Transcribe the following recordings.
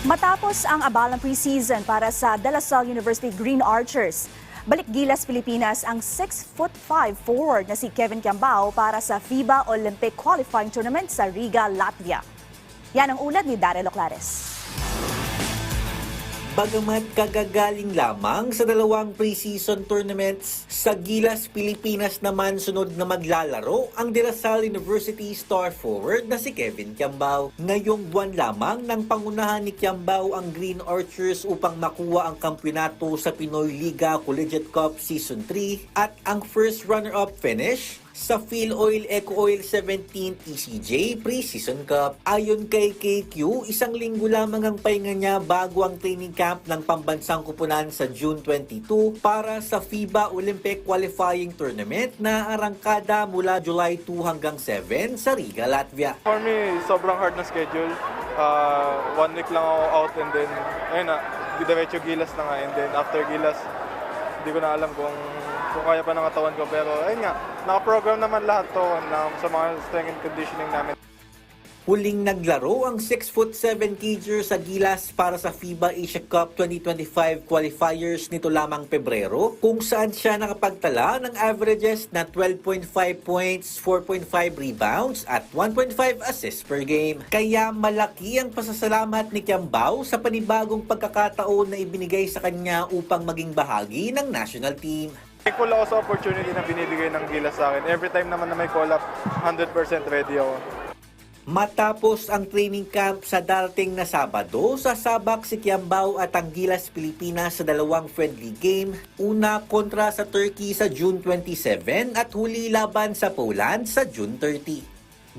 Matapos ang abalang preseason para sa De La Salle University Green Archers, balik gilas Pilipinas ang 6'5" forward na si Kevin Kiambao para sa FIBA Olympic Qualifying Tournament sa Riga, Latvia. Yan ang ulat ni Daryl Oclares. Bagamat kagagaling lamang sa dalawang preseason tournaments, sa Gilas Pilipinas naman sunod na maglalaro ang De La Salle University star forward na si Kevin Kiambao. Ngayong buwan lamang nang pangunahan ni Kiambao ang Green Archers upang makuha ang kampyonato sa Pinoy Liga Collegiate Cup Season 3 at ang first runner-up finish sa Philoil Eco Oil 17th ECJ Pre-Season Cup. Ayon kay KQ, isang linggo lamang ang pahinga niya bago ang training camp ng pambansang kupunan sa June 22 para sa FIBA Olympic Qualifying Tournament na arangkada mula July 2 hanggang 7 sa Riga, Latvia. For me, sobrang hard na schedule. 1 week lang ako out and then, ayun na, diretso Gilas na nga. And then after Gilas, hindi ko na alam kung kaya pa ng katawan ko. Pero ayun nga, nakaprogram naman lahat to sa mga strength and conditioning namin. Huling naglaro ang 6'7" cager sa Gilas para sa FIBA Asia Cup 2025 qualifiers nito lamang Pebrero, kung saan siya nakapagtala ng averages na 12.5 points, 4.5 rebounds at 1.5 assists per game. Kaya malaki ang pasasalamat ni Kiambao sa panibagong pagkakataon na ibinigay sa kanya upang maging bahagi ng national team. Thankful ako sa opportunity na binibigay ng Gilas sa akin. Every time naman na may call-up, 100% ready ako. Matapos ang training camp sa darating na Sabado, sasabak si Kiambao at ang Gilas Pilipinas sa dalawang friendly game. Una kontra sa Turkey sa June 27 at huli laban sa Poland sa June 30.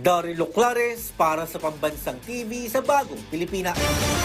Daryl Oclares para sa Pambansang TV sa Bagong Pilipinas.